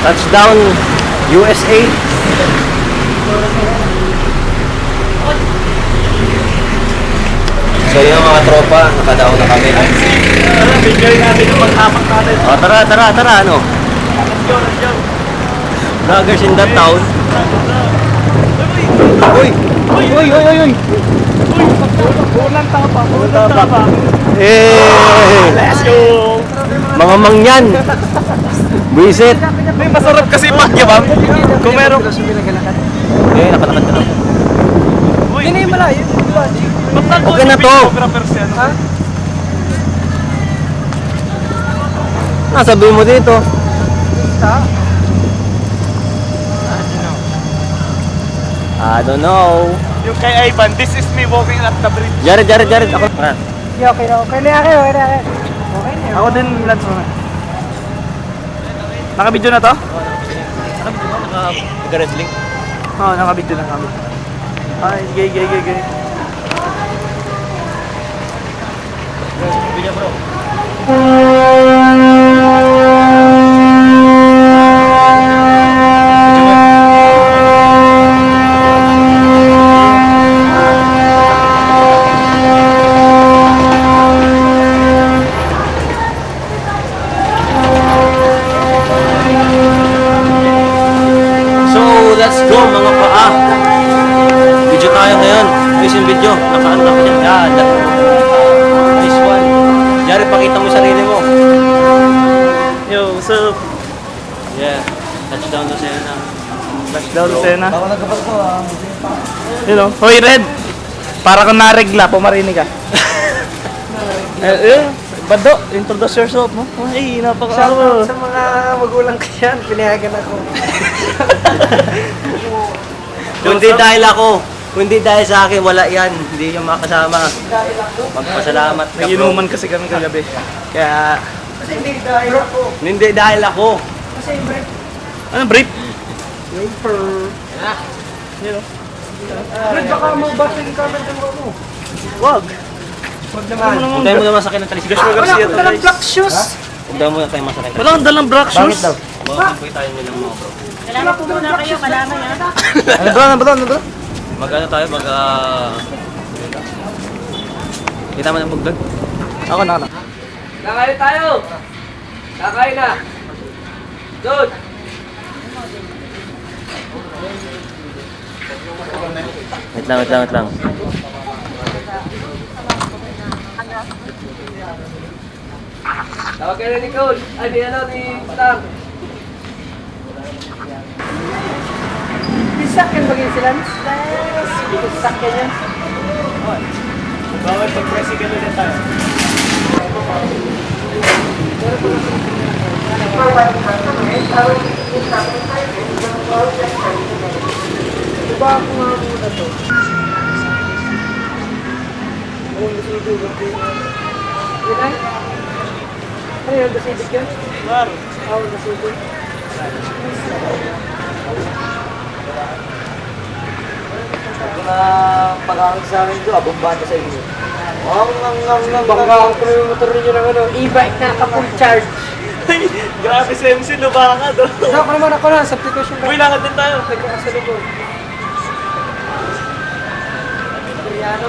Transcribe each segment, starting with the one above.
Touchdown USA. So yung mga tropa, nakadaon na kami. Bigyan natin yung pagtapak natin. Oh, tara, ano? Vloggers in the town. Uy! Unang tapa. Let's go! Mga mangyan! Visit! May masarap kasi pagyabang. Kung meron. Nakalakad ka lang. Uy! Hindi na malayo. Okay na to. Ha? Sabihin mo dito. I don't know. Yung kay Ivan, this is me walking up the bridge. Jared. Ako na. Okay na akin. Okay na. Ako din, Lance mo na. Naka-video na to? Naka-wrestling. Oo, naka-video na kami. Ay, gay. Video bro. Let's go mga paa. Video tayo ngayon. Yung video. Nakaano ka dyan. Nice one. Jari, pakita mo sarili mo. Yo, what's up? Yeah. Touchdown to Sena. Touchdown Lucena. Bawal nagkapag ko You know? Hoy, Red! Para kang naregla, pumarinig ka. Bado, introduce yourself mo. Ay, napaka-awa. Sa mga magulang ko yan, pinayagan ako. Kundi dahil sa akin, wala yan. Hindi yung makasama. Magpasalamat ka, bro. Naginuman kasi kami kagabi. Kaya, Kasi hindi dahil ako. Hindi dahil ako. Kasi yung break. anong brief? Yung per... You know? Break, baka magbasa yung comment mo ako. Wag. Wag naman. Huwag tayo muna masakit ng talisgas. Joshua Wala Garcia akong to, dalang guys. black shoes. Huwag tayo muna tayo masakit ng Wala kang dalang black shoes. Bakit daw? Baka po tayo nilang mga bro. Kailangan po muna kayo, malaman ha. Ano ba? Mag-ano tayo? Kita mo ng bugdog? Ako na. Kakain tayo. Kakain na. Good. Wait lang. Tawag kayo na ni Cole. Ay, ni Star. Bisakyan ba kayo sila? Bisakyan yan. Bawal pag-presigal ulit tayo. Diba ako nga muna to? Anong basido ba ito? Yun ay? Ano yun? Basidik yun? Mar. Oo, basidik. Mga pag-aakit sa amin ito, abombata sa inyo. Banggaan ko na yung motor ninyo ng ano, e-bike na ka-full charge. Grabe si MC, lubangan do. Ako na, substitution Uy, lakad din tayo. Nagkakasalubong. Koreano.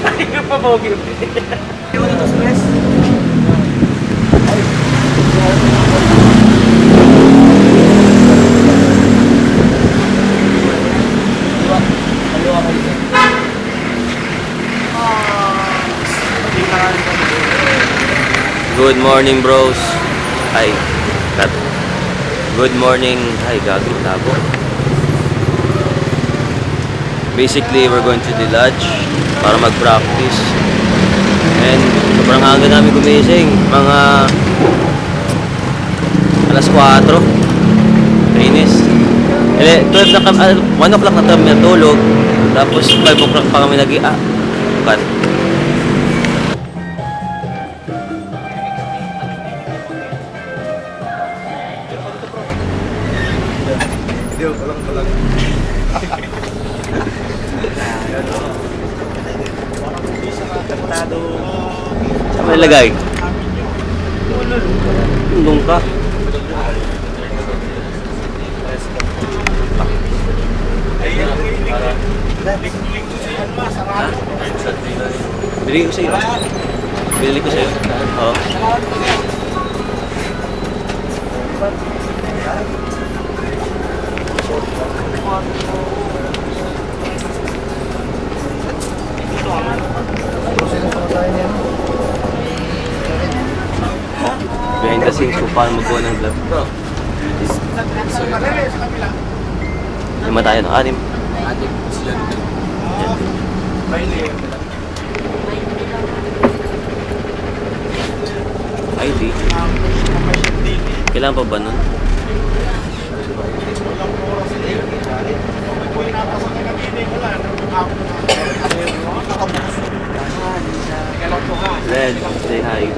Ay, yung pabogi. Good morning, bros. Hi. Good morning. Hi, gago tabo. Basically, we're going to the lodge para mag-practice. And sobrang aga namin gumising. Mga alas 4. Kainis. 1 o'clock na kami natulog. Tapos 5 o'clock pa kami kat. Saan mo nilagay? Tulong ka. Bili ko sa'yo. Bili ko sa'yo. Oo. Behind the scenes kung paano magawa ng vlog. Bro. Lima tayo, no? Anim. ID. Kailangan pa ba nun? Red, say hi.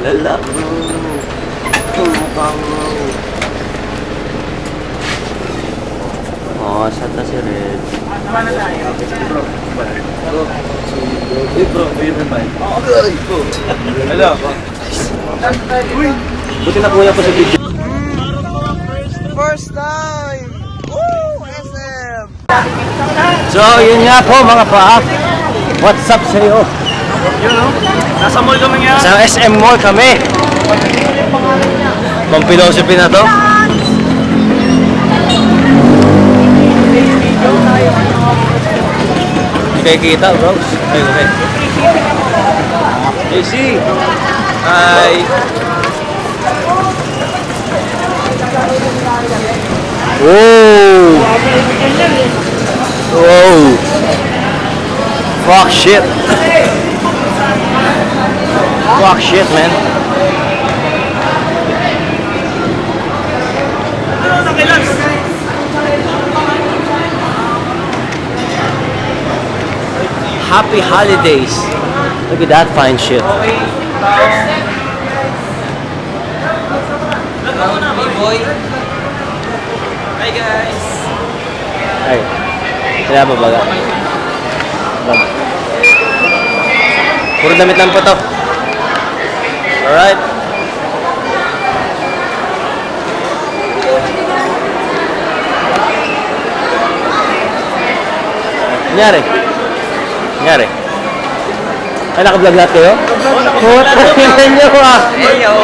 Lala mo. Tumukha mo. Oh, saan na si Red? Hello. Buti na kuya ko sa video. First time! Woo! SM! So, yun nga po mga pa. What's up sa iyo? Yun o. Nasa mall kami nga. Sa SM Mall kami. Pang philosophy na to. Hindi kayo kita, bro. Ay, okay. JC! Hi! Whoa! Whoa! Fuck shit! Fuck shit, man. Happy holidays. Look at that fine shit. Hi guys! Ay. Kaya ba baga? Puro damit lang po to. Alright. Nangyari? Nangyari? Ay, naka-vlog lahat kayo? Puta, tingnan nyo ah! Heyo!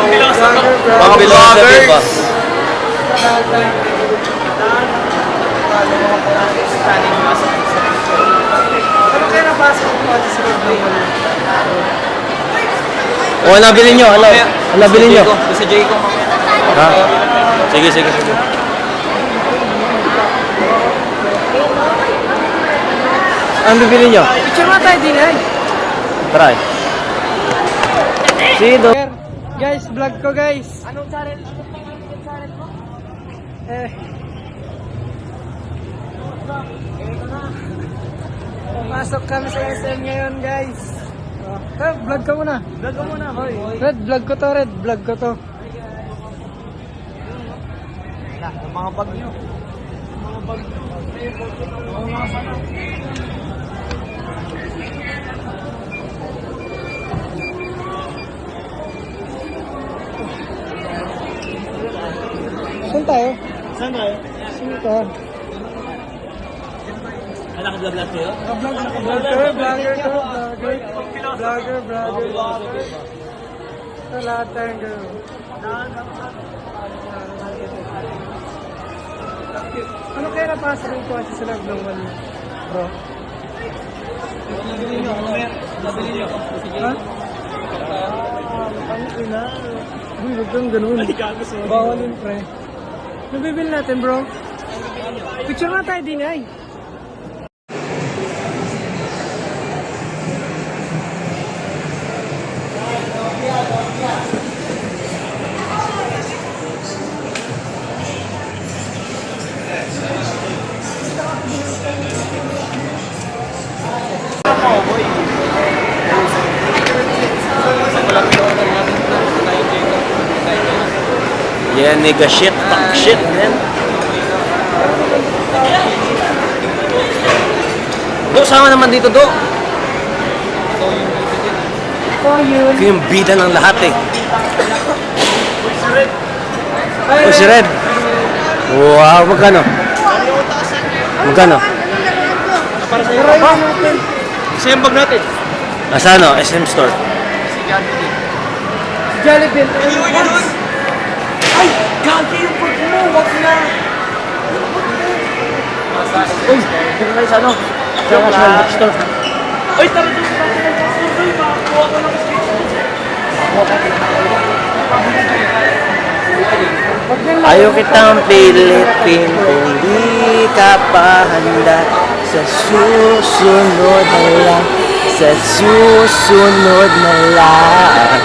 Pang philosophy pa. Ano kaya napasok ko pati sa Global? O, nabili nyo. Ano? Nabili nyo? Sa Jayco. Ha? Sige, sige, sige. Ano bibili nyo? Picture mo tayo din ay! Try. Sido. Guys, vlog ko guys! Anong channel? Mo? Pasok kami sa SM ngayon guys. Red, vlog ka muna. Vlog ka muna, hoy. Red, vlog ko to, Red. Vlog ko to. Mga bag nyo. Mga bag nyo. Mga sana. Saan tayo? Saan tayo? Saan tayo? Naka-vlog lahat kayo? Vlogger. Sa lahat tayong girl. Ano kaya napasok yung kotse sa loob ng wall, bro? Nabili nyo. Ha? Ang ina. Uy, huwag kang ganun. Bawal yun, pre. Nabibili natin, bro. Picture nga tayo din, ay. Yeah, nigga shit, fuck shit, man. Go, kasama naman dito, Do. Ito yung bida ng lahat eh. Oh, si Red. Wow, magkano? Magkano? Isa yung bag natin. Asa ano? SM Store. Jollibee. Ay, gagi yung pag mo. Wag na. Uy, dito kayo sa ano? Sa National Bookstore. Ay, tara doon sa makakuha ko ng Ayaw kitang pilitin kung di ka pa handa. Sa susunod na lang, sa susunod na lang.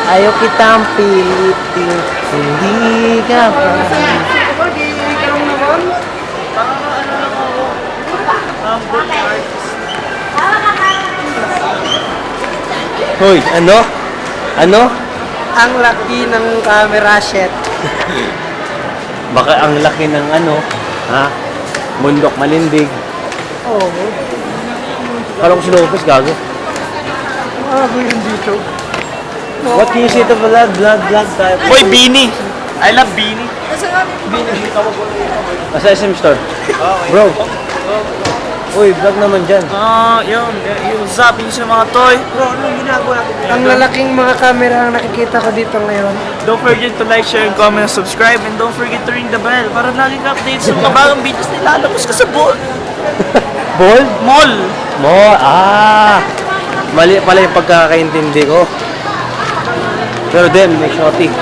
Ayaw kitang pilitin kung di ka pa handa. Hoy, ano? Ano? Ang laki ng camera set. Baka ang laki ng ano, ha? Bundok malindig. Oo. Parang si Lopez, gago. Ako yun dito. What can you say to vlog tayo? Boy, Beanie. I love Beanie. Nasa SM Store. Bro. Uy, vlog naman dyan. Yun. What's up? Yun sa mga toy. Bro, anong ginagawa ko? Ang lalaking mga camera ang nakikita ko dito ngayon. Don't forget to like, share, and comment, and subscribe. And don't forget to ring the bell para lagi ka update sa mga bagong videos na ilalabas ka sa Bold? mall. Mali pala yung pagkakaintindi ko. Pero din, may shorty.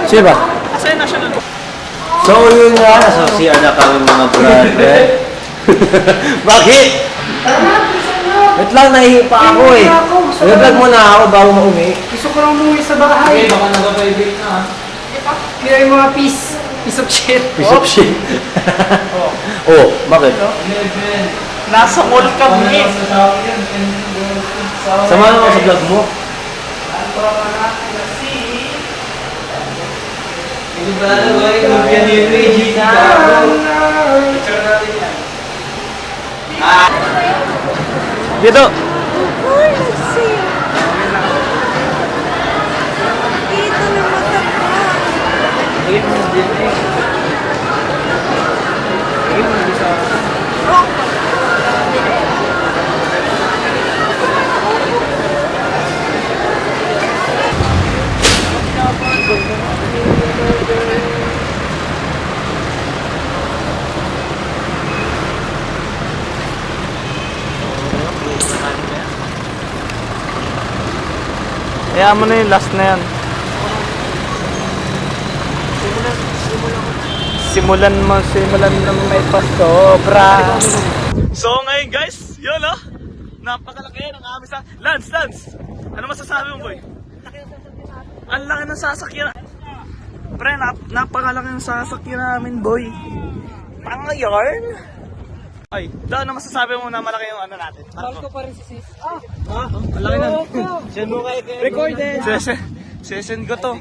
Sino ba? Sa'yo national. So yun nga, nasa CR na kami mga brother. Bakit? Wait lang, nahihi pa ako eh. Nag-vlog muna ako bago maumi. Gusto ko lang umuwi sa bahay. baka nag-vibrate na. Kaya yung mga piece of shit. Piece of shit. Oh, bakit? Nasa mall kami. Samahan ako sa vlog mo. Dito. Kaya mo na yung last na yan. Simulan ng may pasobra. So ngayon guys, yun oh. Napakalaki ng aming sa... Lance! Ano masasabi mo, boy? Ang laki ng sasakyan. Pre, napakalaki ng sasakyan namin, boy. Pangayon? Ay, ano masasabi mo na malaki yung ano natin? Mahal ko pa rin si sis. Malaki na. Send mo kay Recorded. Sesend ko to.